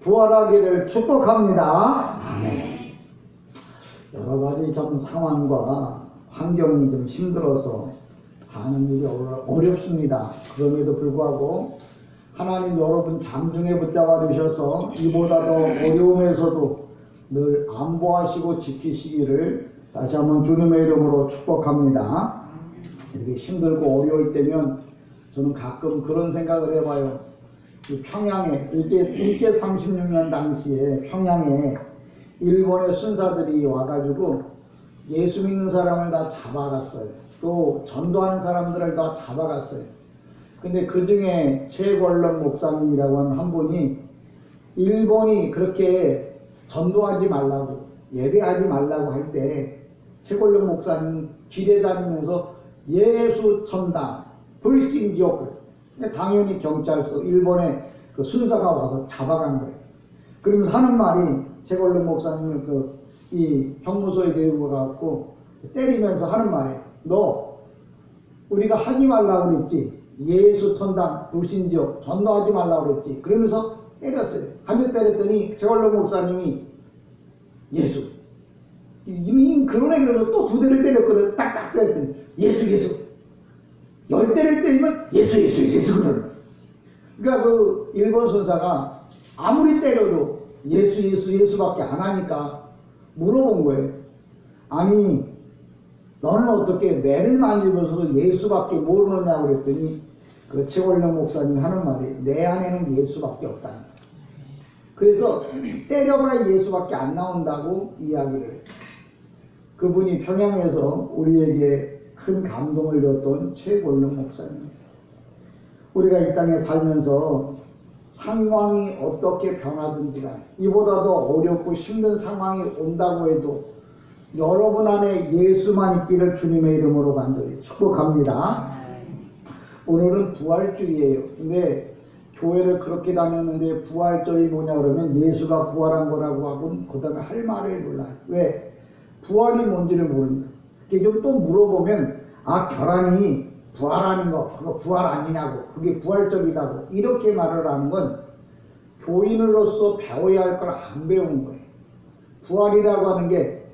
부활하기를 축복합니다. 여러 가지 좀 상황과 환경이 좀 힘들어서 사는 일이 어렵습니다. 그럼에도 불구하고 하나님 여러분 장중에 붙잡아 주셔서 이보다 더 어려움에서도 늘 안보하시고 지키시기를 다시 한번 주님의 이름으로 축복합니다. 이렇게 힘들고 어려울 때면 저는 가끔 그런 생각을 해봐요. 평양에 일제 36년 당시에 평양에 일본의 순사들이 와가지고 예수 믿는 사람을 다 잡아갔어요. 또 전도하는 사람들을 다 잡아갔어요. 근데 그 중에 최권령 목사님이라고 하는 한 분이 일본이 그렇게 전도하지 말라고 예배하지 말라고 할 때 최권령 목사님 길에 다니면서 예수 천당 불신지옥, 당연히 경찰서 일본의 그 순사가 와서 잡아간 거예요. 그러면서 하는 말이 최권령 목사님을 이 형무소에 데리고 가갖고 때리면서 하는 말이에요. 너 우리가 하지 말라고 그랬지. 예수 천당 불신지옥 전도하지 말라고 그랬지. 그러면서 때렸어요. 한 대 때렸더니 최권령 목사님이 예수. 이미 그러네 그러면서 또 두 대를 때렸거든. 딱딱 때렸더니 예수. 10대를 때리면 예수 그러는. 그러니까 그 일본 선사가 아무리 때려도 예수밖에 안 하니까 물어본 거예요. 아니 너는 어떻게 매를 만지면서도 예수밖에 모르느냐고 그랬더니 그 최권령 목사님이 하는 말이 내 안에는 예수밖에 없다는 거예요. 그래서 때려봐야 예수밖에 안 나온다고 이야기를 해요. 그분이 평양에서 우리에게 큰 감동을 줬던 최권령 목사님. 우리가 이 땅에 살면서 상황이 어떻게 변하든지 간에 이보다 더 어렵고 힘든 상황이 온다고 해도 여러분 안에 예수만 있기를 주님의 이름으로 간절히 축복합니다. 오늘은 부활주일이에요. 근데 교회를 그렇게 다녔는데 부활절이 뭐냐 그러면 예수가 부활한 거라고 하고 그 다음에 할 말을 몰라요. 왜? 부활이 뭔지를 모릅니다. 좀 또 물어보면 결혼이 부활하는 거 그거 부활 아니냐고 그게 부활절이라고 이렇게 말을 하는 건 교인으로서 배워야 할 걸 안 배운 거예요. 부활이라고 하는 게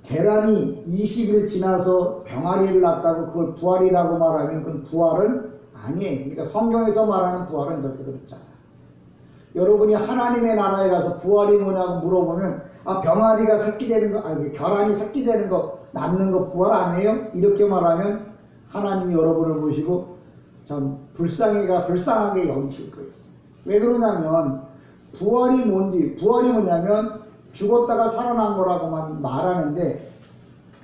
계란이 20일 지나서 병아리를 낳았다고 그걸 부활이라고 말하면 그건 부활은 아니에요. 그러니까 성경에서 말하는 부활은 절대 그렇지 않아요. 여러분이 하나님의 나라에 가서 부활이 뭐냐고 물어보면 병아리가 새끼 되는 거 계란이 새끼 되는 거 낳는 거 부활 아니에요? 이렇게 말하면 하나님이 여러분을 보시고 참 불쌍하게 여기실 거예요. 왜 그러냐면 부활이 뭐냐면 죽었다가 살아난 거라고만 말하는데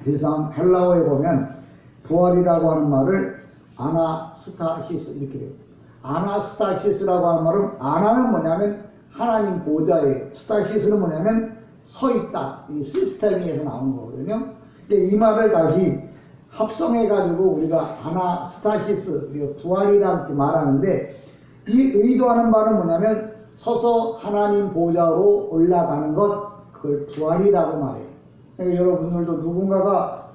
그래서 헬라어에 보면 부활이라고 하는 말을 아나스타시스 이렇게 돼요. 아나스타시스라고 하는 말은 아나는 뭐냐면 하나님 보좌에 스타시스는 뭐냐면 서 있다. 이 시스템에서 나온 거거든요. 이 말을 다시 합성해 가지고 우리가 아나스타시스 부활이라고 말하는데 이 의도하는 바는 뭐냐면 서서 하나님 보좌로 올라가는 것 그걸 부활이라고 말해요. 그러니까 여러분들도 누군가가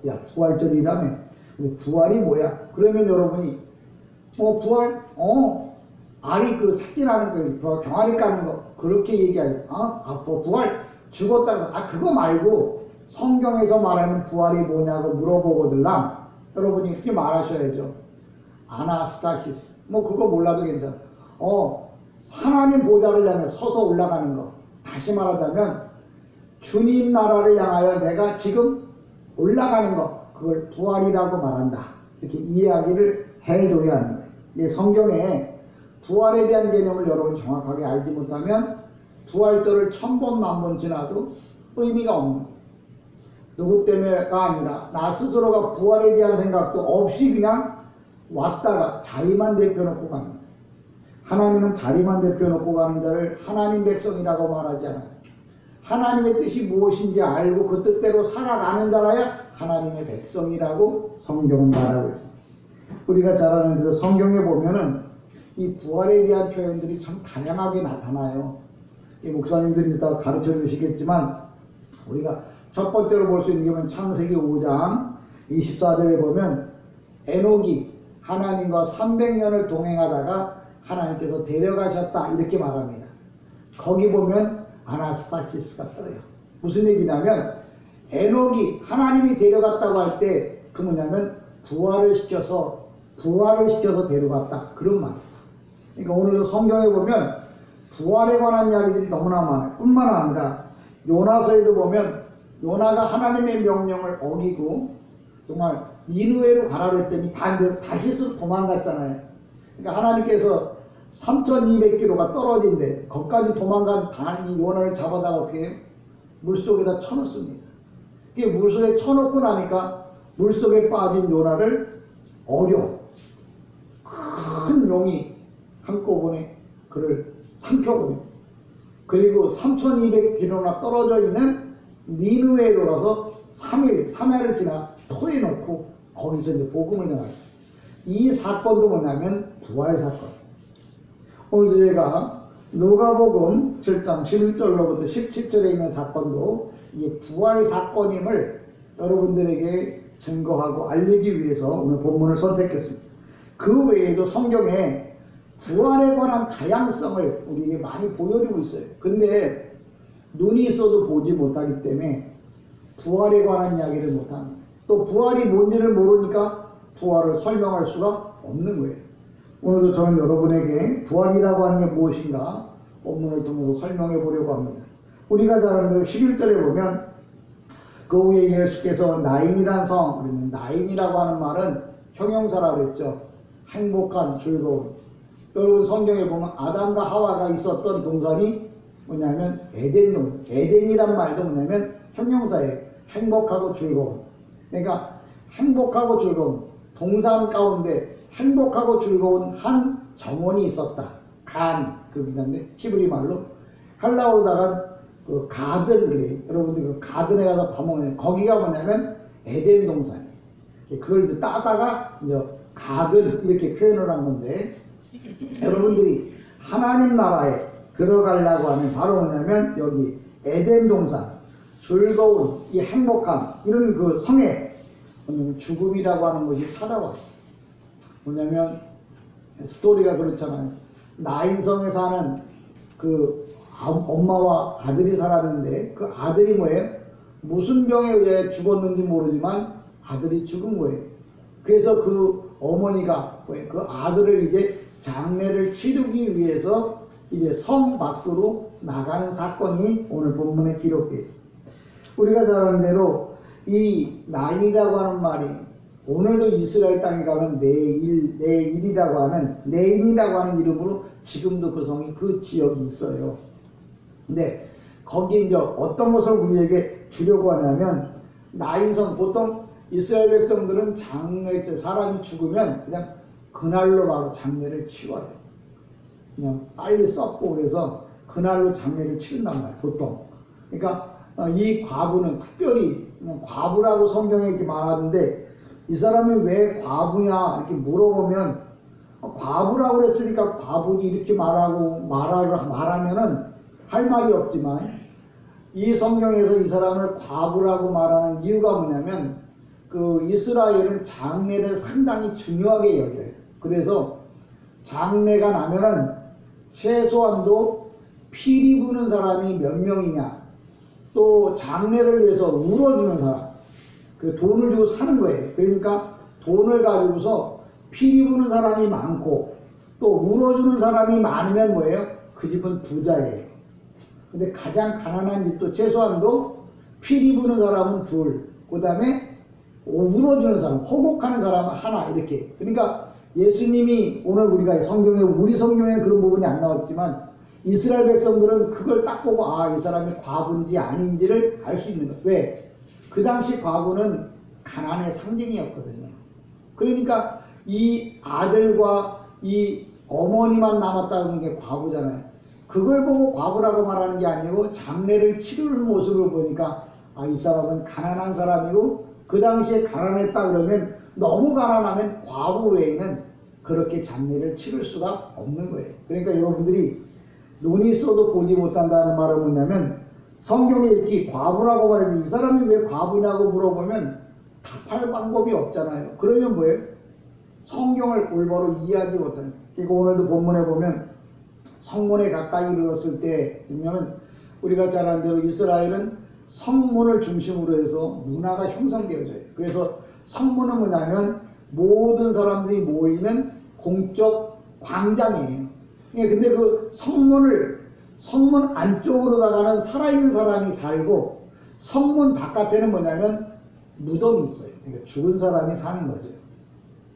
야 부활절이라며 근데 부활이 뭐야? 그러면 여러분이 부활? 알이 그 새끼 나는 거 병아리 까는 거 그렇게 얘기하죠. 부활 죽었다고 해서 그거 말고 성경에서 말하는 부활이 뭐냐고 물어보거들랑 여러분이 이렇게 말하셔야죠. 아나스타시스 그거 몰라도 괜찮아. 하나님 보좌를 향해 서서 올라가는 거. 다시 말하자면 주님 나라를 향하여 내가 지금 올라가는 거 그걸 부활이라고 말한다. 이렇게 이야기를 해줘야 하는 거예요. 성경에 부활에 대한 개념을 여러분 정확하게 알지 못하면 부활절을 1000번, 10,000번 지나도 의미가 없는 거예요. 누구 때문에가 아니라 나 스스로가 부활에 대한 생각도 없이 그냥 왔다가 자리만 대표놓고 가는 거예요. 하나님은 자리만 대표놓고 가는 자를 하나님 백성이라고 말하지 않아요. 하나님의 뜻이 무엇인지 알고 그 뜻대로 살아가는 자라야 하나님의 백성이라고 성경은 말하고 있습니다. 우리가 잘 아는 대로 성경에 보면은 이 부활에 대한 표현들이 참 다양하게 나타나요. 이 목사님들이 이따 가르쳐 주시겠지만 우리가 첫 번째로 볼 수 있는 게 창세기 5장 24절에 보면 에녹이 하나님과 300년을 동행하다가 하나님께서 데려가셨다 이렇게 말합니다. 거기 보면 아나스타시스가 떠요. 무슨 얘기냐면 에녹이 하나님이 데려갔다고 할 때 그 뭐냐면 부활을 시켜서 데려갔다, 그런 말이에요. 그러니까 오늘도 성경에 보면 부활에 관한 이야기들이 너무나 많아요. 뿐만 아니라 요나서에도 보면 요나가 하나님의 명령을 어기고 정말 니느웨로 가라 그랬더니 반대로 다시스로 도망갔잖아요. 그러니까 하나님께서 3200km가 떨어진데 거기까지 도망간 이 요나를 잡아다가 어떻게 해요? 물속에다 쳐넣습니다. 그게 물속에 쳐넣고 나니까 물속에 빠진 요나를 큰 용이 한꺼번에 그를 삼켜버립니다. 그리고 3200km나 떨어져 있는 니느웨로 가서 3회를 지나 토해놓고 거기서 이제 복음을 전합니다. 이 사건도 뭐냐면 부활 사건. 오늘 저희가 누가복음 7장 11절로부터 17절에 있는 사건도 이게 부활 사건임을 여러분들에게 증거하고 알리기 위해서 오늘 본문을 선택했습니다. 그 외에도 성경에 부활에 관한 다양성을 우리에게 많이 보여주고 있어요. 근데 눈이 있어도 보지 못하기 때문에 부활에 관한 이야기를 못합니다. 또 부활이 뭔지를 모르니까 부활을 설명할 수가 없는 거예요. 오늘도 저는 여러분에게 부활이라고 하는 게 무엇인가 본문을 통해서 설명해 보려고 합니다. 우리가 잘 아는 대로 11절에 보면 그 후에 예수께서 나인이란 성, 그러면 나인이라고 하는 말은 형용사라고 그랬죠. 행복한, 즐거운. 여러분 성경에 보면 아담과 하와가 있었던 동산이 뭐냐면 에덴이란 말도 뭐냐면 형용사예요. 행복하고 즐거운. 그러니까 행복하고 즐거운 동산 가운데 행복하고 즐거운 한 정원이 있었다. 그 민간데 히브리 말로 헬라어로다가 그 가든 그래요. 여러분들 그 가든에 가서 밥 먹는 거기가 뭐냐면 에덴 동산이에요. 그걸 이제 따다가 이제 가든 이렇게 표현을 한 건데 여러분들이 하나님 나라에 들어가려고 하면 바로 뭐냐면 여기 에덴 동산 즐거운 이 행복한 이런 그 성에 죽음이라고 하는 것이 찾아와요. 뭐냐면 스토리가 그렇잖아요. 나인성에 사는 그 엄마와 아들이 살았는데 그 아들이 뭐예요? 무슨 병에 의해 죽었는지 모르지만 아들이 죽은 거예요. 그래서 그 어머니가 뭐예요? 그 아들을 이제 장례를 치르기 위해서 이제 성 밖으로 나가는 사건이 오늘 본문에 기록되어 있습니다. 우리가 잘 아는 대로 이 나인이라고 하는 말이 오늘도 이스라엘 땅에 가면 내일이라고 하는 네인이라고 하는 이름으로 지금도 그 성이 그 지역이 있어요. 근데 거기 이제 어떤 것을 우리에게 주려고 하냐면 나인성 보통 이스라엘 백성들은 장례 때 사람이 죽으면 그냥 그날로 바로 장례를 치러요. 그냥 빨리 썩고 그래서 그날로 장례를 치른단 말이에요. 보통. 그러니까 이 과부는 특별히 과부라고 성경에 이렇게 말하는데 이 사람이 왜 과부냐 이렇게 물어보면 과부라고 그랬으니까 과부지 이렇게 말하면은 할 말이 없지만 이 성경에서 이 사람을 과부라고 말하는 이유가 뭐냐면 그 이스라엘은 장례를 상당히 중요하게 여겨요. 그래서 장례가 나면은 최소한도 피리 부는 사람이 몇 명이냐 또 장례를 위해서 울어주는 사람 그 돈을 주고 사는 거예요. 그러니까 돈을 가지고서 피리 부는 사람이 많고 또 울어주는 사람이 많으면 뭐예요? 그 집은 부자예요. 근데 가장 가난한 집도 최소한도 피리 부는 사람은 둘, 그 다음에 울어주는 사람, 호곡하는 사람은 하나 이렇게. 그러니까 예수님이 오늘 우리가 우리 성경에는 그런 부분이 안 나왔지만 이스라엘 백성들은 그걸 딱 보고 이 사람이 과부인지 아닌지를 알 수 있는 거예요. 왜? 그 당시 과부는 가난의 상징이었거든요. 그러니까 이 아들과 이 어머니만 남았다는 게 과부잖아요. 그걸 보고 과부라고 말하는 게 아니고 장례를 치르는 모습을 보니까 이 사람은 가난한 사람이고 그 당시에 가난했다 그러면 너무 가난하면 과부 외에는 그렇게 장례를 치를 수가 없는 거예요. 그러니까 여러분들이 눈이 있어도 보지 못한다는 말은 뭐냐면 성경에 이렇게 과부라고 말했는데 이 사람이 왜 과부냐고 물어보면 답할 방법이 없잖아요. 그러면 뭐예요? 성경을 올바로 이해하지 못하는 거예요. 그러니까 오늘도 본문에 보면 성문에 가까이 이르렀을 때, 보면 우리가 잘 아는 대로 이스라엘은 성문을 중심으로 해서 문화가 형성되어져요. 그래서 성문은 뭐냐면 모든 사람들이 모이는 공적 광장이에요. 근데 그 성문 안쪽으로다가는 살아있는 사람이 살고, 성문 바깥에는 뭐냐면 무덤이 있어요. 그러니까 죽은 사람이 사는 거죠.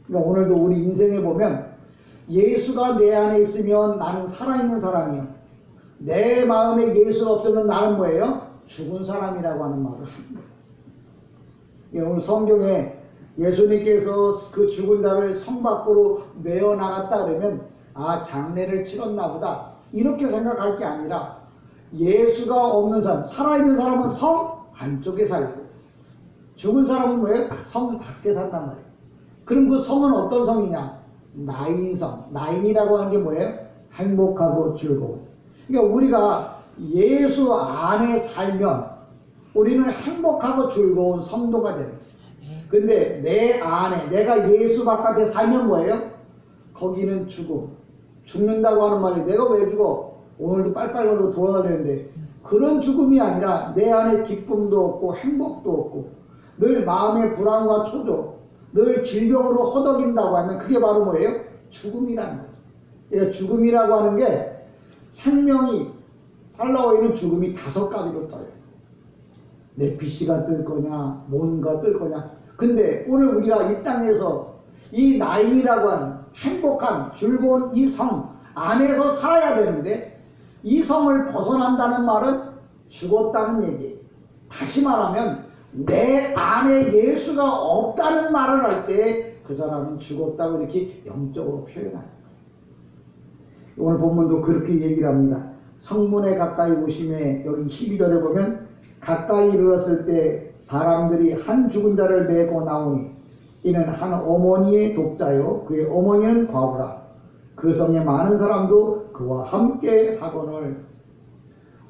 그러니까 오늘도 우리 인생에 보면 예수가 내 안에 있으면 나는 살아있는 사람이요, 내 마음에 예수가 없으면 나는 뭐예요? 죽은 사람이라고 하는 말을 합니다. 오늘 성경에 예수님께서 그 죽은 자를 성 밖으로 메어 나갔다 그러면 장례를 치렀나 보다 이렇게 생각할 게 아니라, 예수가 없는 사람, 살아있는 사람은 성 안쪽에 살고, 죽은 사람은 뭐예요? 성 밖에 산단 말이에요. 그럼 그 성은 어떤 성이냐? 나인성. 나인이라고 하는 게 뭐예요? 행복하고 즐거운. 그러니까 우리가 예수 안에 살면 우리는 행복하고 즐거운 성도가 되는 거예요. 근데 내 안에, 내가 예수 바깥에 살면 뭐예요? 거기는 죽음. 죽는다고 하는 말이, 내가 왜 죽어? 오늘도 빨빨거리고 돌아다니는데, 그런 죽음이 아니라 내 안에 기쁨도 없고 행복도 없고 늘 마음의 불안과 초조, 늘 질병으로 허덕인다고 하면 그게 바로 뭐예요? 죽음이라는 거죠. 그러니까 죽음이라고 하는 게, 생명이 팔라워에는 죽음이 5가지로 떠요. 내피시가 뜰 거냐, 뭔가 뜰 거냐. 근데 오늘 우리가 이 땅에서 이 나인이라고 하는 행복한 즐거운 이 성 안에서 살아야 되는데, 이 성을 벗어난다는 말은 죽었다는 얘기예요. 다시 말하면 내 안에 예수가 없다는 말을 할 때 그 사람은 죽었다고 이렇게 영적으로 표현하는 거예요. 오늘 본문도 그렇게 얘기를 합니다. 성문에 가까이 오심에, 여기 12절에 보면 가까이 이르렀을 때 사람들이 한 죽은 자를 메고 나오니 이는 한 어머니의 독자요 그의 어머니는 과부라. 그 성에 많은 사람도 그와 함께 하거늘.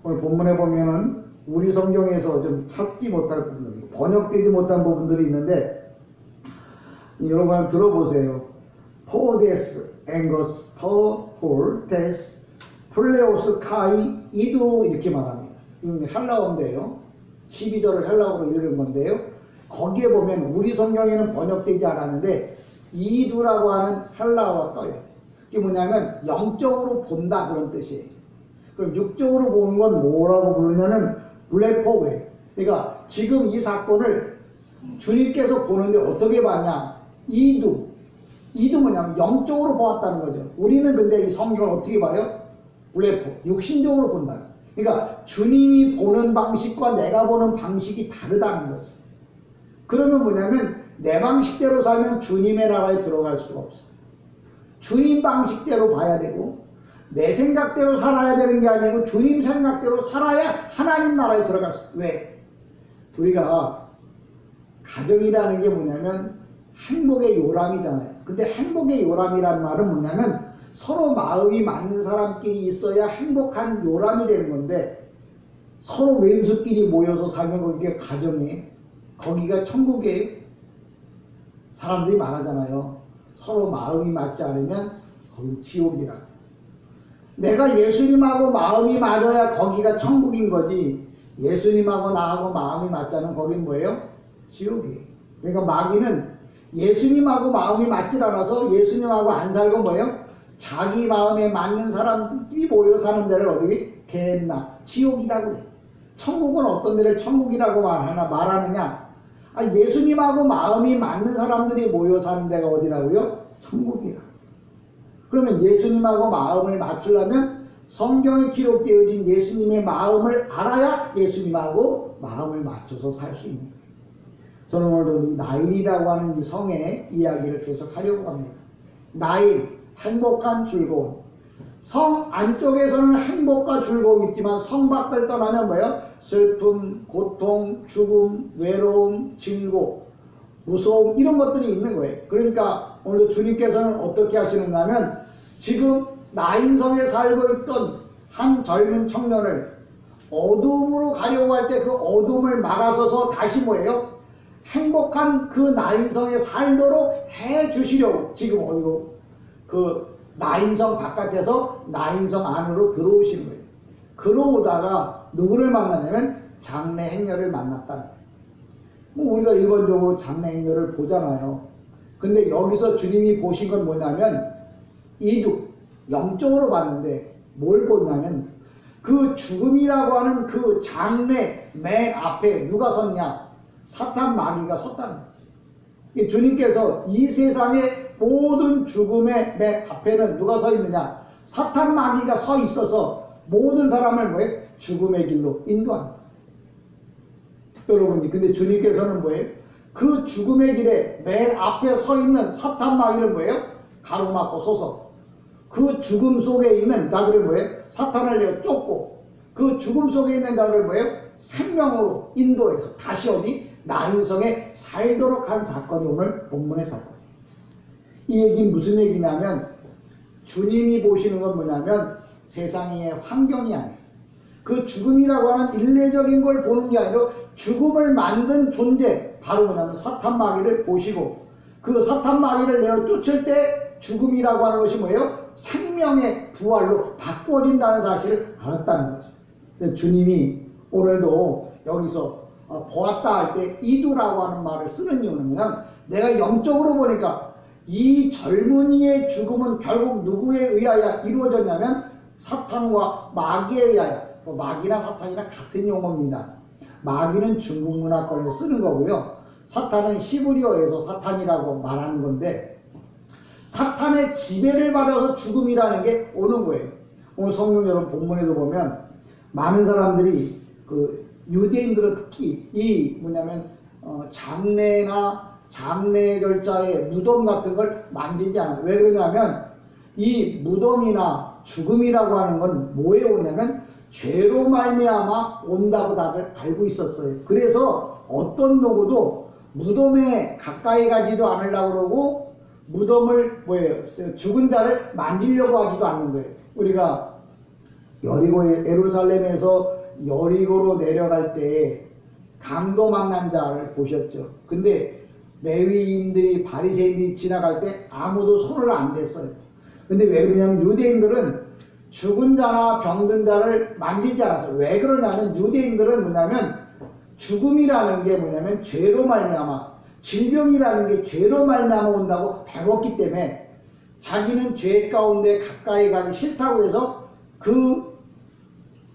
오늘 본문에 보면은 우리 성경에서 좀 찾지 못할 부분들이, 번역되지 못한 부분들이 있는데, 여러분 들어보세요. 포데스, 앵거스, 퍼, 데스, 플레오스, 카이, 이두 이렇게 말합니다. 이건 헬라어인데요. 12절을 헬라어로 읽은 건데요. 거기에 보면 우리 성경에는 번역되지 않았는데 이두라고 하는 헬라어가 떠요. 이게 뭐냐면 영적으로 본다 그런 뜻이에요. 그럼 육적으로 보는 건 뭐라고 부르냐면 블레포웨. 그러니까 지금 이 사건을 주님께서 보는데 어떻게 봤냐? 이두 뭐냐면 영적으로 보았다는 거죠. 우리는 근데 이 성경을 어떻게 봐요? 블레포, 육신적으로 본다. 그러니까 주님이 보는 방식과 내가 보는 방식이 다르다는 거죠. 그러면 뭐냐면 내 방식대로 살면 주님의 나라에 들어갈 수가 없어요. 주님 방식대로 봐야 되고, 내 생각대로 살아야 되는 게 아니고 주님 생각대로 살아야 하나님 나라에 들어갈 수 있어요. 왜? 우리가 가정이라는 게 뭐냐면 행복의 요람이잖아요. 근데 행복의 요람이라는 말은 뭐냐면 서로 마음이 맞는 사람끼리 있어야 행복한 요람이 되는 건데, 서로 왼수끼리 모여서 살면 거기가 가정이에요. 거기가 천국이에요. 사람들이 말하잖아요. 서로 마음이 맞지 않으면 거기 지옥이라. 내가 예수님하고 마음이 맞아야 거기가 천국인 거지, 예수님하고 나하고 마음이 맞자는 거긴 뭐예요? 지옥이에요. 그러니까 마귀는 예수님하고 마음이 맞질 않아서 예수님하고 안 살고 뭐예요? 자기 마음에 맞는 사람들이 모여 사는 데를 어떻게? 게hen나, 지옥이라고 해요. 천국은 어떤 데를 천국이라고 말하느냐? 예수님하고 마음이 맞는 사람들이 모여 사는 데가 어디라고요? 천국이야. 그러면 예수님하고 마음을 맞추려면 성경에 기록되어진 예수님의 마음을 알아야 예수님하고 마음을 맞춰서 살 수 있는 거예요. 저는 오늘도 이 나일이라고 하는 이 성의 이야기를 계속 하려고 합니다. 나일, 행복한 즐거움. 성 안쪽에서는 행복과 즐거움이 있지만 성 밖을 떠나면 뭐예요? 슬픔, 고통, 죽음, 외로움, 징고, 무서움, 이런 것들이 있는 거예요. 그러니까 오늘도 주님께서는 어떻게 하시는가 하면, 지금 나인성에 살고 있던 한 젊은 청년을 어둠으로 가려고 할 때 그 어둠을 막아서서 다시 뭐예요? 행복한 그 나인성에 살도록 해 주시려고 지금 어디로? 그 나인성 바깥에서 나인성 안으로 들어오시는 거예요. 그러오다가 누구를 만나냐면 장래 행렬을 만났다는 거예요. 뭐 우리가 일반적으로 장래 행렬을 보잖아요. 근데 여기서 주님이 보신 건 뭐냐면 이둑, 영적으로 봤는데 뭘 보냐면 그 죽음이라고 하는 그 장래 맨 앞에 누가 섰냐? 사탄 마귀가 섰다는 거죠. 주님께서 이 세상의 모든 죽음의 맨 앞에는 누가 서 있느냐? 사탄 마귀가 서 있어서 모든 사람을 뭐예요? 죽음의 길로 인도하는 거예요. 여러분이 근데 주님께서는 뭐예요? 그 죽음의 길에 맨 앞에 서 있는 사탄 마귀를 뭐예요? 가로막고 서서 그 죽음 속에 있는 자들을 뭐예요? 사탄을 내어 쫓고 그 죽음 속에 있는 자들을 뭐예요? 생명으로 인도해서 다시 어디? 나인성에 살도록 한 사건이 오늘 본문의 사건. 이 얘기는 무슨 얘기냐면 주님이 보시는 건 뭐냐면 세상의 환경이 아니에요. 그 죽음이라고 하는 일례적인 걸 보는 게 아니라 죽음을 만든 존재, 바로 뭐냐면 사탄 마귀를 보시고 그 사탄 마귀를 내어 쫓을 때 죽음이라고 하는 것이 뭐예요? 생명의 부활로 바꿔진다는 사실을 알았다는 거죠. 주님이 오늘도 여기서 보았다 할 때 이두라고 하는 말을 쓰는 이유는 뭐냐면 내가 영적으로 보니까 이 젊은이의 죽음은 결국 누구에 의하여 이루어졌냐면 사탄과 마귀에 의하여, 마귀나 사탄이나 같은 용어입니다. 마귀는 중국 문화권에서 쓰는 거고요. 사탄은 히브리어에서 사탄이라고 말하는 건데 사탄의 지배를 받아서 죽음이라는 게 오는 거예요. 오늘 성경 여러분 본문에도 보면 많은 사람들이 그 유대인들은 특히 이 뭐냐면 장례나 장례 절차의 무덤 같은 걸 만지지 않아요. 왜 그러냐면 이 무덤이나 죽음이라고 하는 건 뭐에 오냐면 죄로 말미암아 온다고 다들 알고 있었어요. 그래서 어떤 누구도 무덤에 가까이 가지도 않으려고 그러고 무덤을 뭐예요? 죽은 자를 만지려고 하지도 않는 거예요. 우리가 예루살렘에서 여리고로 내려갈 때 강도 만난 자를 보셨죠. 근데 레위인들이 바리새인들이 지나갈 때 아무도 손을 안 댔어요. 근데 왜 그러냐면 유대인들은 죽은 자나 병든 자를 만지지 않았어요. 왜 그러냐면 유대인들은 뭐냐면 죽음이라는 게 뭐냐면 죄로 말미암아, 질병이라는 게 죄로 말미암아 온다고 배웠기 때문에 자기는 죄 가운데 가까이 가기 싫다고 해서 그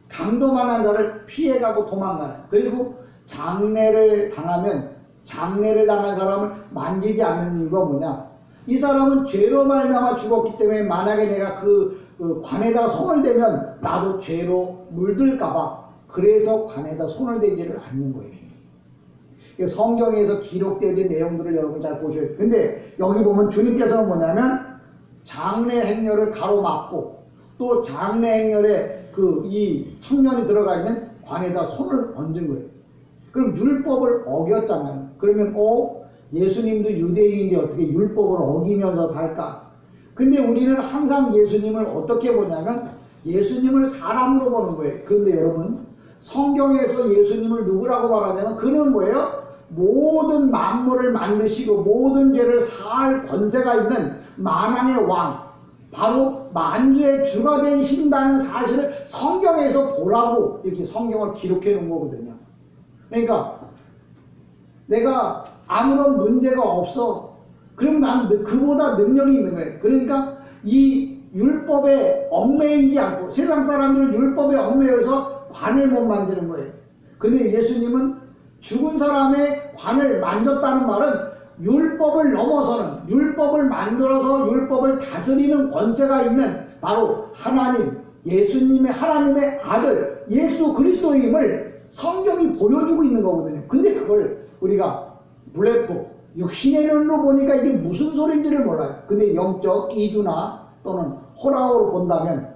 강도만한 자를 피해가고 도망가는. 그리고 장례를 당하면 장례를 당한 사람을 만지지 않는 이유가 뭐냐? 이 사람은 죄로 말미암아 죽었기 때문에 만약에 내가 그 관에다 손을 대면 나도 죄로 물들까봐 그래서 관에다 손을 대지를 않는 거예요. 성경에서 기록되어 있는 내용들을 여러분 잘 보셔야 돼요. 근데 여기 보면 주님께서는 뭐냐면 장례 행렬을 가로막고 또 장례 행렬에 이 청년이 들어가 있는 관에다 손을 얹은 거예요. 그럼 율법을 어겼잖아요. 그러면 예수님도 유대인인데 어떻게 율법을 어기면서 살까? 근데 우리는 항상 예수님을 어떻게 보냐면 예수님을 사람으로 보는 거예요. 그런데 여러분 성경에서 예수님을 누구라고 말하냐면 그는 뭐예요? 모든 만물을 만드시고 모든 죄를 사할 권세가 있는 만왕의 왕, 바로 만주의 주가 되신다는 사실을 성경에서 보라고 이렇게 성경을 기록해 놓은 거거든요. 그러니까 내가 아무런 문제가 없어. 그럼 난 그보다 능력이 있는 거예요. 그러니까 이 율법에 얽매이지 않고 세상 사람들은 율법에 얽매여서 관을 못 만지는 거예요. 근데 예수님은 죽은 사람의 관을 만졌다는 말은 율법을 넘어서는, 율법을 만들어서 율법을 다스리는 권세가 있는 바로 하나님, 예수님의 하나님의 아들 예수 그리스도임을 성경이 보여주고 있는 거거든요. 근데 그걸 우리가 블레코 육신의 눈으로 보니까 이게 무슨 소리인지를 몰라요. 근데 영적 이두나 또는 호랑으로 본다면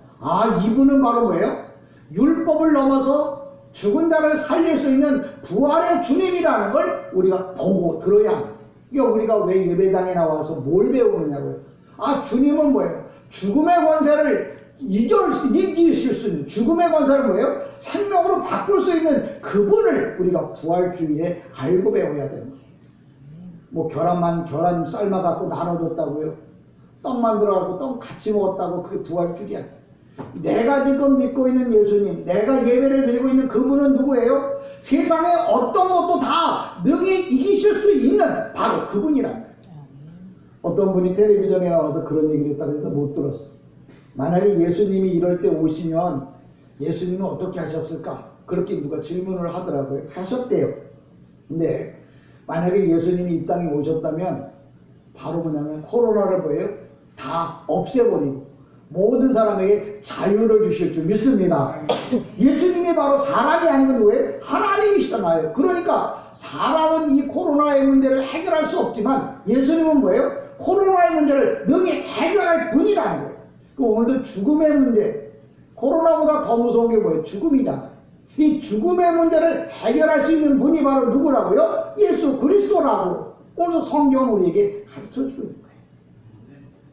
이분은 바로 뭐예요? 율법을 넘어서 죽은 자를 살릴 수 있는 부활의 주님이라는 걸 우리가 보고 들어야 합니다. 그러니까 우리가 왜 예배당에 나와서 뭘 배우느냐고요. 주님은 뭐예요? 죽음의 권세를 이기실 수 있는, 죽음의 권세는 뭐예요? 생명으로 바꿀 수 있는 그분을 우리가 부활주일에 알고 배워야 되는 거예요. 계란 삶아갖고 나눠줬다고요? 떡 만들어갖고 떡 같이 먹었다고 그게 부활줄이야. 내가 지금 믿고 있는 예수님, 내가 예배를 드리고 있는 그분은 누구예요? 세상에 어떤 것도 다 능히 이기실 수 있는 바로 그분이란 거예요. 어떤 분이 텔레비전에 나와서 그런 얘기를 했다고 해서 못 들었어. 만약에 예수님이 이럴 때 오시면 예수님은 어떻게 하셨을까? 그렇게 누가 질문을 하더라고요. 하셨대요. 근데 만약에 예수님이 이 땅에 오셨다면 바로 뭐냐면 코로나를 뭐예요? 다 없애버리고 모든 사람에게 자유를 주실 줄 믿습니다. 예수님이 바로 사람이 아니고 누구예요? 하나님이시잖아요. 그러니까 사람은 이 코로나의 문제를 해결할 수 없지만 예수님은 뭐예요? 코로나의 문제를 능히 해결할 분이라는 거예요. 오늘도 죽음의 문제, 코로나보다 더 무서운 게 뭐예요? 죽음이잖아요. 이 죽음의 문제를 해결할 수 있는 분이 바로 누구라고요? 예수 그리스도라고 오늘 성경은 우리에게 가르쳐 주고 있는 거예요.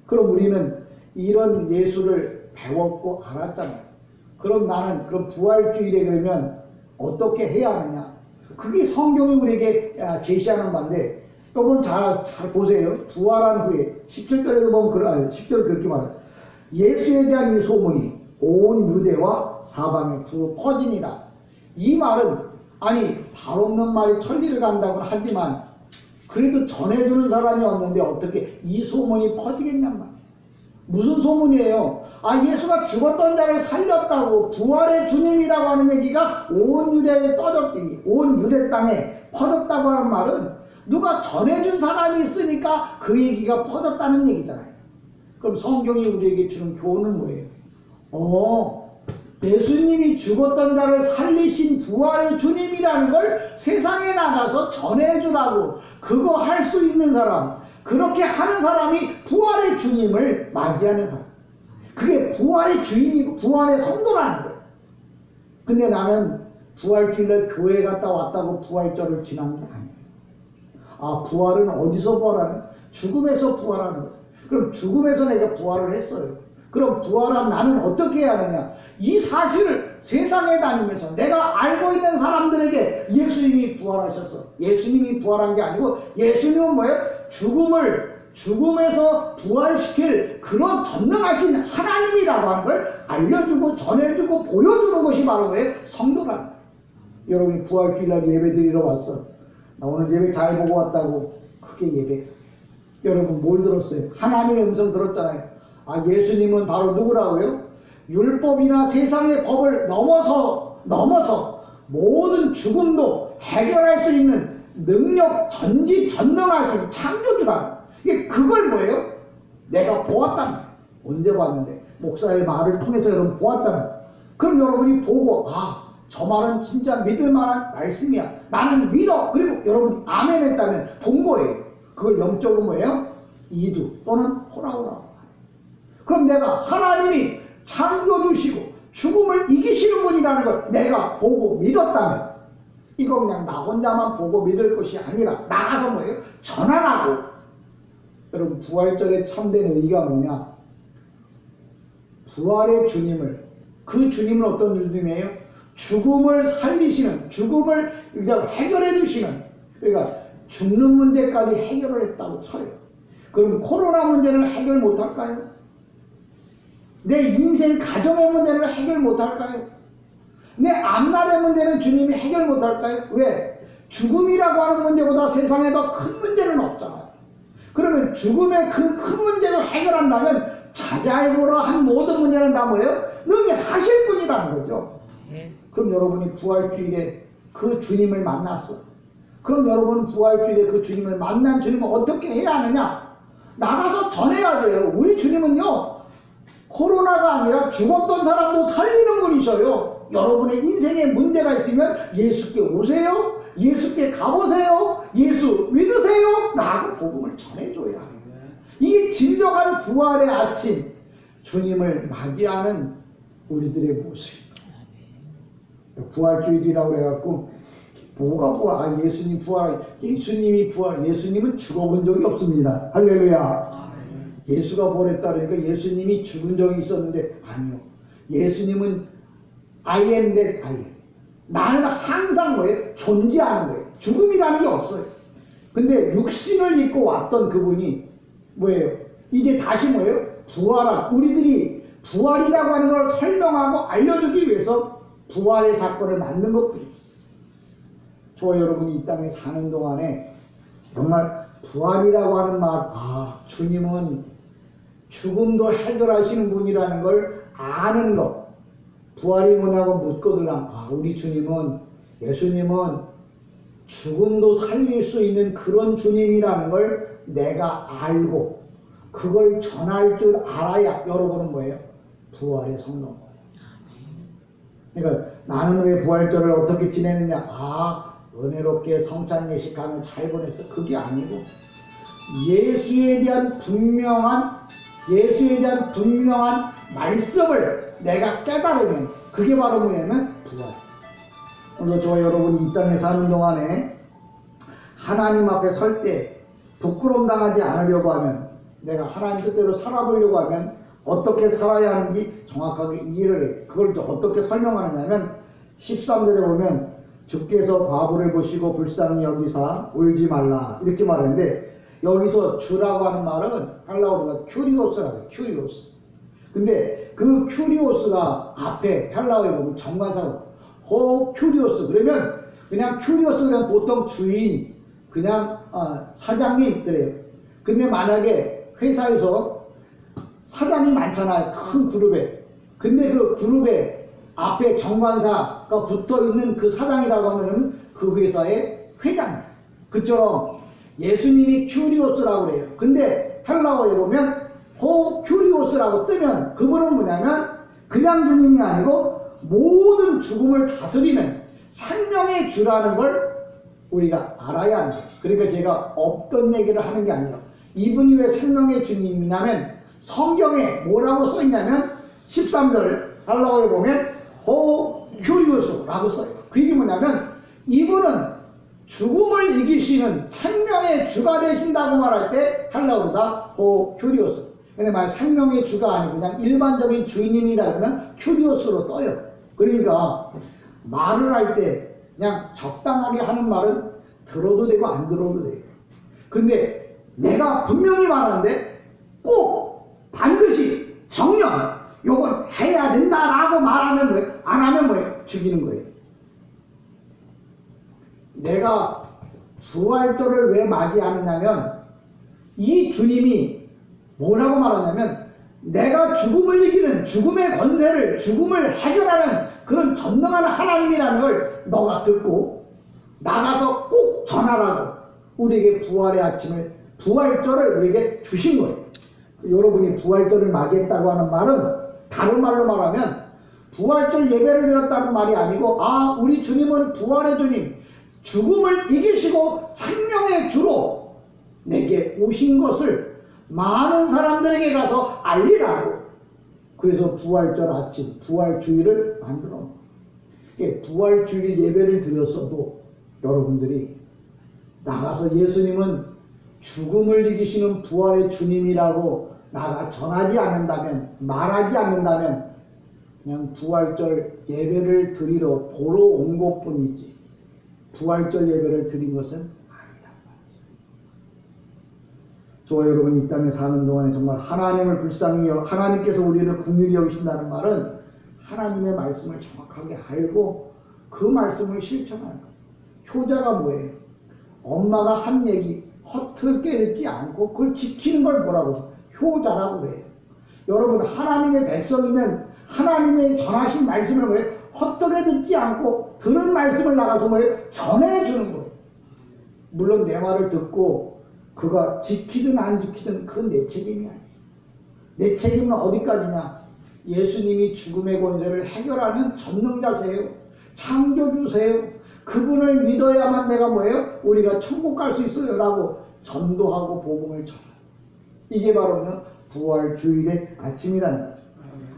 그럼 우리는 이런 예수를 배웠고 알았잖아요. 그럼 나는 그럼 부활주일에 그러면 어떻게 해야 하느냐? 그게 성경이 우리에게 제시하는 바인데 여러분 잘 보세요. 부활한 후에 17절에도 보면 10절 그렇게 말해요. 예수에 대한 이 소문이 온 유대와 사방에 두루 퍼지니라. 이 말은 아니 발 없는 말이 천리를 간다고 하지만 그래도 전해주는 사람이 없는데 어떻게 이 소문이 퍼지겠냔 말이에요. 무슨 소문이에요? 아 예수가 죽었던 자를 살렸다고 부활의 주님이라고 하는 얘기가 온 유대에 떠졌기 온 유대 땅에 퍼졌다고 하는 말은 누가 전해준 사람이 있으니까 그 얘기가 퍼졌다는 얘기잖아요. 그럼 성경이 우리에게 주는 교훈은 뭐예요? 예수님이 죽었던 자를 살리신 부활의 주님이라는 걸 세상에 나가서 전해주라고 그거 할 수 있는 사람 그렇게 하는 사람이 부활의 주님을 맞이하는 사람 그게 부활의 주인이고 부활의 성도라는 거예요. 근데 나는 부활주일날 교회 갔다 왔다고 부활절을 지난 게 아니에요. 아 부활은 어디서 부활하는? 죽음에서 부활하는 거예요. 그럼 죽음에서 내가 부활을 했어요. 그럼 부활한 나는 어떻게 해야 하느냐? 이 사실을 세상에 다니면서 내가 알고 있는 사람들에게 예수님이 부활하셨어. 예수님이 부활한 게 아니고 예수님은 뭐예요? 죽음에서 부활시킬 그런 전능하신 하나님이라고 하는 걸 알려주고 전해주고 보여주는 것이 바로 왜 성도라는 거예요. 여러분이 부활주일날 예배 드리러 왔어. 나 오늘 예배 잘 보고 왔다고 그게 예배. 여러분 뭘 들었어요? 하나님의 음성 들었잖아요. 아 예수님은 바로 누구라고요? 율법이나 세상의 법을 넘어서 모든 죽음도 해결할 수 있는 능력 전지전능하신 창조주라. 이게 그걸 뭐예요? 내가 보았단 말이에요. 언제 봤는데? 목사의 말을 통해서 여러분 보았잖아요. 그럼 여러분이 보고 저 말은 진짜 믿을 만한 말씀이야. 나는 믿어. 그리고 여러분 아멘 했다면 본 거예요. 그걸 영적으로 뭐예요? 이두 또는 호라호라. 그럼 내가 하나님이 창조주시고 죽음을 이기시는 분이라는 걸 내가 보고 믿었다면 이거 그냥 나 혼자만 보고 믿을 것이 아니라 나가서 뭐예요? 전환하고. 여러분 부활절의 참된 의의가 뭐냐? 부활의 주님을 그 주님은 어떤 주님이에요? 죽음을 살리시는 죽음을 해결해 주시는 그러니까 죽는 문제까지 해결을 했다고 쳐요. 그럼 코로나 문제를 해결 못할까요? 내 인생 가정의 문제를 해결 못할까요? 내 앞날의 문제는 주님이 해결 못할까요? 왜? 죽음이라고 하는 문제보다 세상에 더 큰 문제는 없잖아요. 그러면 죽음의 그 큰 문제를 해결한다면 자잘보라 한 모든 문제는 다 뭐예요? 능히 하실 분이라는 거죠. 그럼 여러분이 부활주일에 그 주님을 만났어. 그럼 여러분은 부활주일에 그 주님을 만난 주님은 어떻게 해야 하느냐? 나가서 전해야 돼요. 우리 주님은요 코로나가 아니라 죽었던 사람도 살리는 분이셔요. 여러분의 인생에 문제가 있으면 예수께 오세요. 예수께 가보세요. 예수 믿으세요. 라고 복음을 전해줘야 해요. 이게 진정한 부활의 아침 주님을 맞이하는 우리들의 모습입니다. 부활주일이라고 해갖고 뭐가 부활? 예수님 부활. 예수님이 부활. 예수님은 죽어본 적이 없습니다. 할렐루야. 예수가 부활했다 그러니까 예수님이 죽은 적이 있었는데 아니요. 예수님은 I am that I am. 나는 항상 뭐예요? 존재하는 거예요. 죽음이라는 게 없어요. 근데 육신을 입고 왔던 그분이 뭐예요? 이제 다시 뭐예요? 부활한, 우리들이 부활이라고 하는 걸 설명하고 알려주기 위해서 부활의 사건을 만든 것뿐입니다. 저 여러분이 이 땅에 사는 동안에 정말 부활이라고 하는 말, 주님은 죽음도 해결하시는 분이라는 걸 아는 것. 부활이 뭐냐고 묻거들랑, 우리 주님은, 예수님은 죽음도 살릴 수 있는 그런 주님이라는 걸 내가 알고 그걸 전할 줄 알아야 여러분은 뭐예요? 부활의 성도인 거예요. 그러니까 나는 왜 부활절을 어떻게 지내느냐? 은혜롭게 성찬 예식하며 잘 보냈어. 그게 아니고 예수에 대한 분명한 말씀을 내가 깨달으면 그게 바로 뭐냐면 부활. 오늘 저 여러분이 이 땅에 사는 동안에 하나님 앞에 설 때 부끄러움 당하지 않으려고 하면, 내가 하나님 뜻대로 살아보려고 하면 어떻게 살아야 하는지 정확하게 이해를 해. 그걸 또 어떻게 설명하느냐면 13절에 보면 주께서 과부를 보시고 불쌍히 여기사 울지 말라 이렇게 말하는데, 여기서 주라고 하는 말은 헬라어로 큐리오스라고 해요. 큐리오스. 근데 그 큐리오스가 앞에 헬라어에 보면 정관사로 큐리오스, 그러면 그냥 큐리오스 그냥 보통 주인, 그냥 사장님 그래요. 근데 만약에 회사에서 사장이 많잖아요. 큰 그룹에. 근데 그 그룹에 앞에 정관사가 붙어 있는 그 사장이라고 하면은 그 회사의 회장이에요. 그처럼 예수님이 큐리오스라고 그래요. 근데 헬라어에 보면 큐리오스라고 뜨면 그분은 뭐냐면 그냥 주님이 아니고 모든 죽음을 다스리는 생명의 주라는 걸 우리가 알아야 합니다. 그러니까 제가 없던 얘기를 하는 게 아니라, 이분이 왜 생명의 주님이냐면 성경에 뭐라고 써있냐면 13절 헬라어에 보면 큐리오스라고 써요. 그 얘기 뭐냐면 이분은 죽음을 이기시는 생명의 주가 되신다고 말할 때 헬라어로다 큐리오스. 근데 만약 생명의 주가 아니고 그냥 일반적인 주인님이다 그러면 큐리오스로 떠요. 그러니까 말을 할 때 그냥 적당하게 하는 말은 들어도 되고 안 들어도 돼요. 근데 내가 분명히 말하는데 꼭 반드시 정령 요건 해야 된다라고 말하면 뭐예요? 안 하면 뭐예요? 죽이는 거예요. 내가 부활절을 왜 맞이하느냐면 이 주님이 뭐라고 말하냐면 내가 죽음을 이기는, 죽음의 권세를, 죽음을 해결하는 그런 전능한 하나님이라는 걸 너가 듣고 나가서 꼭 전하라고 우리에게 부활의 아침을, 부활절을 우리에게 주신 거예요. 여러분이 부활절을 맞이했다고 하는 말은 다른 말로 말하면 부활절 예배를 드렸다는 말이 아니고, 우리 주님은 부활의 주님, 죽음을 이기시고 생명의 주로 내게 오신 것을 많은 사람들에게 가서 알리라고. 그래서 부활절 아침, 부활주일을 만들어. 부활주일 예배를 드렸어도 여러분들이 나가서 예수님은 죽음을 이기시는 부활의 주님이라고 나가 전하지 않는다면, 말하지 않는다면 그냥 부활절 예배를 드리러 보러 온 것뿐이지 부활절 예배를 드린 것은 아니다. 저와 여러분이 이 땅에 사는 동안에 정말 하나님을 불쌍히 하나님께서 우리를 긍휼히 여기신다는 말은 하나님의 말씀을 정확하게 알고 그 말씀을 실천하는 거예요. 효자가 뭐예요? 엄마가 한 얘기 허투루게 듣지 않고 그걸 지키는 걸 뭐라고 해요? 효자라고 그래요. 여러분 하나님의 백성이면 하나님의 전하신 말씀을 뭐예요? 헛되게 듣지 않고 들은 말씀을 나가서 뭐예요? 전해주는 거예요. 물론 내 말을 듣고 그가 지키든 안 지키든 그건 내 책임이 아니에요. 내 책임은 어디까지냐? 예수님이 죽음의 권세를 해결하는 전능자세요. 창조주세요. 그분을 믿어야만 내가 뭐예요? 우리가 천국 갈 수 있어요 라고 전도하고 복음을 전해요. 이게 바로 부활주일의 아침이라는 거죠.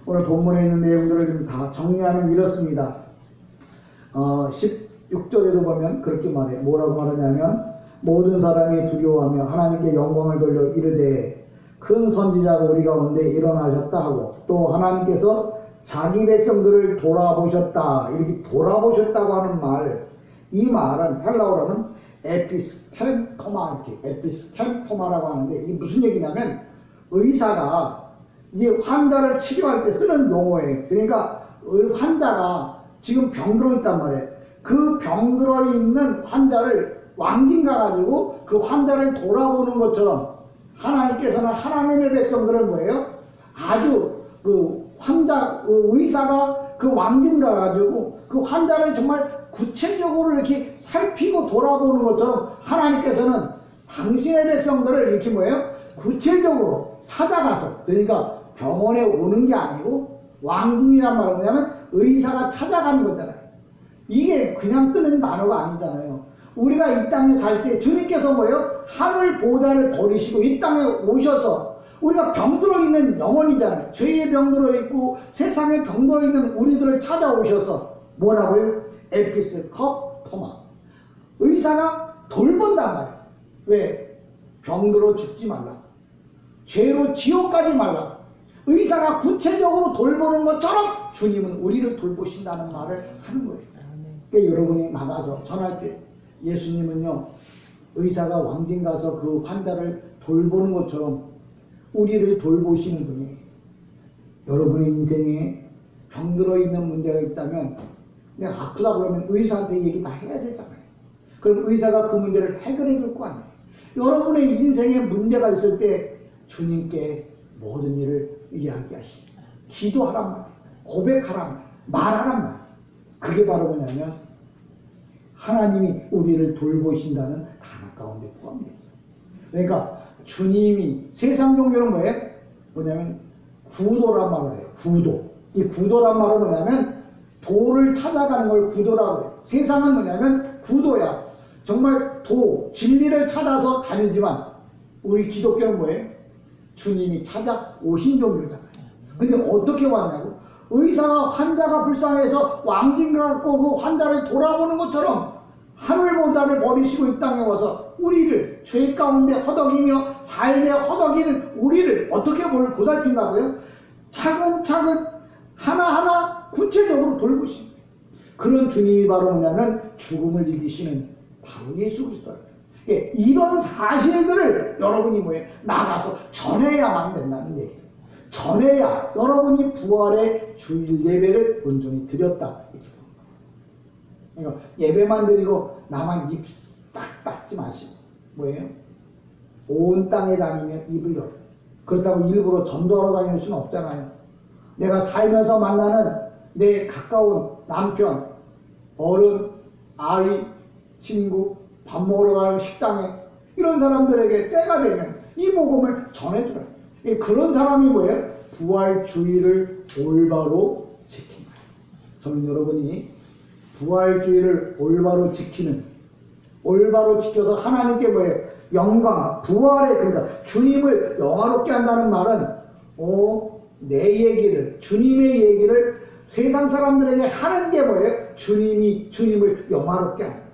오늘 본문에 있는 내용들을 좀 다 정리하면 이렇습니다. 16절에도 보면 그렇게 말해요. 뭐라고 말하냐면 모든 사람이 두려워하며 하나님께 영광을 돌려 이르되 큰 선지자가 우리 가운데 일어나셨다 하고, 또 하나님께서 자기 백성들을 돌아보셨다, 이렇게 돌아보셨다고 하는 말, 이 말은 헬라어로는 에피스캠토마라고 하는데 이게 무슨 얘기냐면 의사가 이제 환자를 치료할 때 쓰는 용어예요. 그러니까 환자가 지금 병들어 있단 말이에요. 그 병들어 있는 환자를 왕진 가가지고 그 환자를 돌아보는 것처럼 하나님께서는 하나님의 백성들을 뭐예요? 아주 그 의사가 그 왕진 가가지고 그 환자를 정말 구체적으로 이렇게 살피고 돌아보는 것처럼 하나님께서는 당신의 백성들을 이렇게 뭐예요? 구체적으로 찾아가서, 그러니까 병원에 오는 게 아니고 왕진이란 말은 뭐냐면 의사가 찾아가는 거잖아요. 이게 그냥 뜨는 단어가 아니잖아요. 우리가 이 땅에 살 때 주님께서 뭐예요? 하늘 보좌를 버리시고 이 땅에 오셔서 우리가 병들어 있는 영혼이잖아요. 죄에 병들어 있고 세상에 병들어 있는 우리들을 찾아오셔서 뭐라고요? 에피스 컵 토마. 의사가 돌본단 말이에요. 왜? 병들어 죽지 말라. 죄로 지옥 가지 말라. 의사가 구체적으로 돌보는 것처럼 주님은 우리를 돌보신다는 말을 하는 거예요. 그러니까 여러분이 나가서 전할 때 예수님은요, 의사가 왕진 가서 그 환자를 돌보는 것처럼 우리를 돌보시는 분이에요. 여러분의 인생에 병들어 있는 문제가 있다면 내가 아프다 그러면 의사한테 얘기 다 해야 되잖아요. 그럼 의사가 그 문제를 해결해 줄 거 아니에요. 여러분의 인생에 문제가 있을 때 주님께 모든 일을 이야기하시고 기도하란 말이에요. 고백하란 말이에요. 말하란 말이에요. 그게 바로 뭐냐면 하나님이 우리를 돌보신다는 단어 가운데 포함되어 있어요. 그러니까 주님이 세상 종교는 뭐냐면 구도란 말을 해요. 구도. 이 구도란 말은 뭐냐면 도를 찾아가는 걸 구도라고 해요. 세상은 뭐냐면 구도야. 정말 진리를 찾아서 다니지만 우리 기독교는 뭐예요? 주님이 찾아오신 종교잖아요. 근데 어떻게 왔냐고? 의사가 환자가 불쌍해서 왕진가 갖고 그 환자를 돌아보는 것처럼 하늘 보좌를 버리시고 이 땅에 와서 우리를 죄 가운데 허덕이며 삶에 허덕이는 우리를 어떻게 보살핀다고요? 차근차근 하나하나 구체적으로 돌보신 거예요. 그런 주님이 바로 뭐냐면 죽음을 이기시는 바로 예수 그리스도예요. 이런 사실들을 여러분이 나가서 전해야만 된다는 얘기예요. 전해야 여러분이 부활의 주일 예배를 온전히 드렸다. 이렇게 봅니다. 그러니까 예배만 드리고 나만 입 싹 닫지 마시고 온 땅에 다니며 입을 열어요. 그렇다고 일부러 전도하러 다닐 수는 없잖아요. 내가 살면서 만나는 내 가까운 남편, 어른, 아이, 친구, 밥 먹으러 가는 식당에 이런 사람들에게 때가 되면 이 복음을 전해주라. 그런 사람이 부활 주일을 올바로 지킨 거예요. 저는 여러분이 부활 주일을 올바로 지켜서 하나님께 영광, 부활의, 그러니까 주님을 영화롭게 한다는 말은 내 얘기를, 주님의 얘기를 세상 사람들에게 하는 게 주님을 영화롭게 하는 거예요.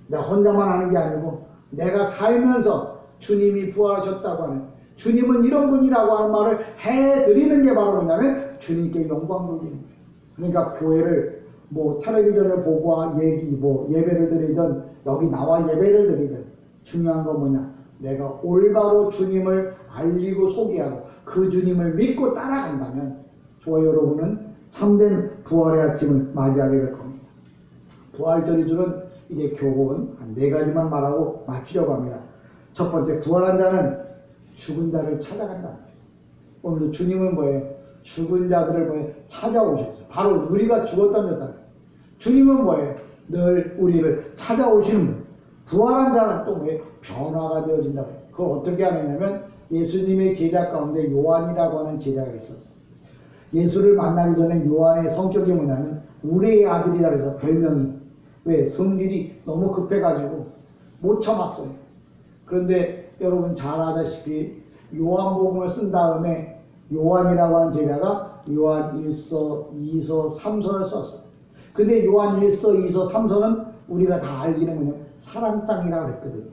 내가 혼자만 하는 게 아니고 내가 살면서 주님이 부활하셨다고 하는, 주님은 이런 분이라고 하는 말을 해드리는 게 바로 뭐냐면 주님께 영광 돌리는 거예요. 그러니까 교회를 텔레비전을 보고 예배를 드리든 여기 나와 예배를 드리든 중요한 건 뭐냐? 내가 올바로 주님을 알리고 소개하고 그 주님을 믿고 따라간다면 저와 여러분은 참된 부활의 아침을 맞이하게 될 겁니다. 부활절이 주는 이제 교훈 한 4가지만 말하고 마치려고 합니다. 첫 번째, 부활한 자는 죽은 자를 찾아간다. 오늘도 주님은 죽은 자들을 찾아오셨어요. 바로 우리가 죽었던 자들. 주님은 늘 우리를 찾아오시는 분. 부활한 자는 또 변화가 되어진다고 해요. 그걸 어떻게 하느냐면 예수님의 제자 가운데 요한이라고 하는 제자가 있었어요. 예수를 만나기 전에 요한의 성격이 뭐냐면 우리의 아들이라 해서 별명이, 성질이 너무 급해가지고 못 참았어요. 그런데 여러분 잘 아다시피 요한복음을 쓴 다음에 요한이라고 하는 제자가 요한 1서, 2서, 3서를 썼어요. 근데 요한 1서, 2서, 3서는 우리가 다 알기는 뭐냐면 사랑장이라고 했거든요.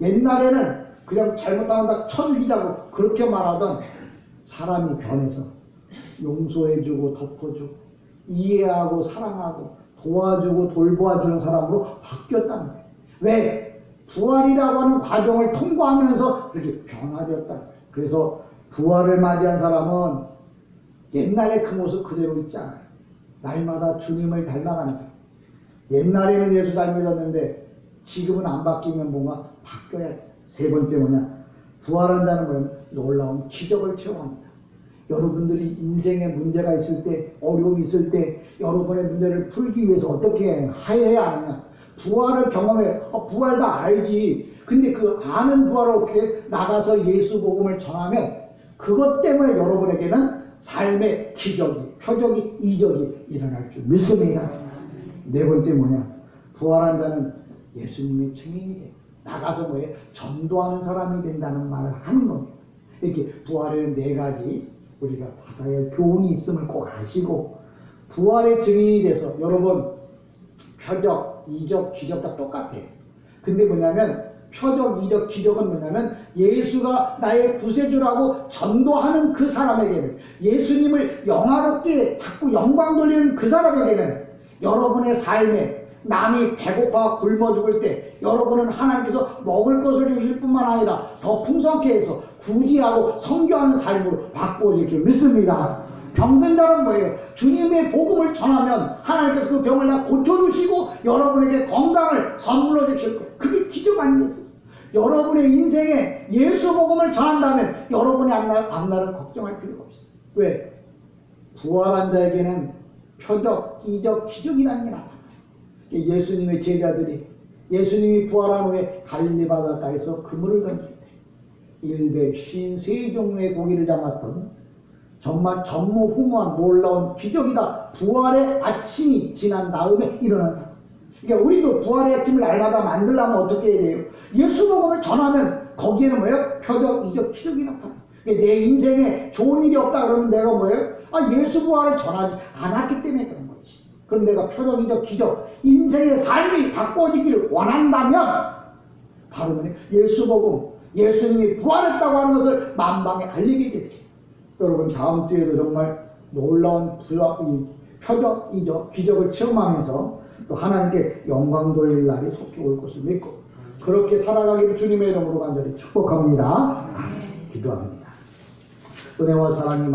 옛날에는 그냥 잘못하면 쳐죽이자고 그렇게 말하던 사람이 변해서 용서해주고 덮어주고 이해하고 사랑하고 도와주고 돌보아주는 사람으로 바뀌었다는 거예요. 왜? 부활이라고 하는 과정을 통과하면서 그렇게 변화되었다. 그래서 부활을 맞이한 사람은 옛날의 그 모습 그대로 있지 않아요. 날마다 주님을 닮아가는 거예요. 옛날에는 예수 잘 믿었는데 지금은 안 바뀌면 뭔가 바뀌어야 돼요. 세 번째 뭐냐? 부활한 자는 뭐냐면 놀라운 기적을 체험합니다. 여러분들이 인생에 문제가 있을 때, 어려움이 있을 때 여러분의 문제를 풀기 위해서 어떻게 해야 하느냐? 부활을 경험해. 부활 다 알지. 근데 그 아는 부활을 어떻게 나가서 예수 복음을 전하면 그것 때문에 여러분에게는 삶의 기적이, 표적이, 이적이 일어날 줄 믿습니다. 네 번째 뭐냐? 부활한 자는 예수님의 증인이 돼. 나가서 뭐예요? 전도하는 사람이 된다는 말을 하는 겁니다. 이렇게 부활에는 네 가지 우리가 받아야 할 교훈이 있음을 꼭 아시고, 부활의 증인이 돼서 여러분 표적, 이적, 기적 다 똑같아요. 근데 뭐냐면 표적, 이적, 기적은 뭐냐면 예수가 나의 구세주라고 전도하는 그 사람에게는, 예수님을 영화롭게 자꾸 영광 돌리는 그 사람에게는 여러분의 삶에 남이 배고파 굶어 죽을 때 여러분은 하나님께서 먹을 것을 주실 뿐만 아니라 더 풍성케 해서 구제하고 선교하는 삶으로 바꾸어질 줄 믿습니다. 병든 자는 뭐예요? 주님의 복음을 전하면 하나님께서 그 병을 다 고쳐주시고 여러분에게 건강을 선물로 주실 거예요. 그게 기적 아니겠어요? 여러분의 인생에 예수 복음을 전한다면 여러분의 앞날은 걱정할 필요가 없어요. 왜? 부활한 자에게는 표적, 이적, 기적이라는 게 나타나요. 예수님의 제자들이 예수님이 부활한 후에 갈릴리 바닷가에서 그물을 던질 때 153종류의 고기를 잡았던 정말 전무후무한 놀라운 기적이다. 부활의 아침이 지난 다음에 일어난 사건. 그러니까 우리도 부활의 아침을 날마다 만들려면 어떻게 해야 돼요? 예수 복음을 전하면 거기에는 뭐예요? 표적, 이적, 기적이 나타나요. 그러니까 내 인생에 좋은 일이 없다 그러면 내가 뭐예요? 예수 부활을 전하지 않았기 때문에 그런 거지. 그럼 내가 표적, 이적, 기적, 인생의 삶이 바꿔지기를 원한다면 바로 뭐냐? 예수 복음, 예수님이 부활했다고 하는 것을 만방에 알리게 될게요. 여러분 다음 주에도 정말 놀라운 표적, 이적, 기적을 체험하면서 또 하나님께 영광 돌릴 날이 속히 올 것을 믿고 그렇게 살아가기를 주님의 이름으로 간절히 축복합니다. 기도합니다. 은혜와 사랑이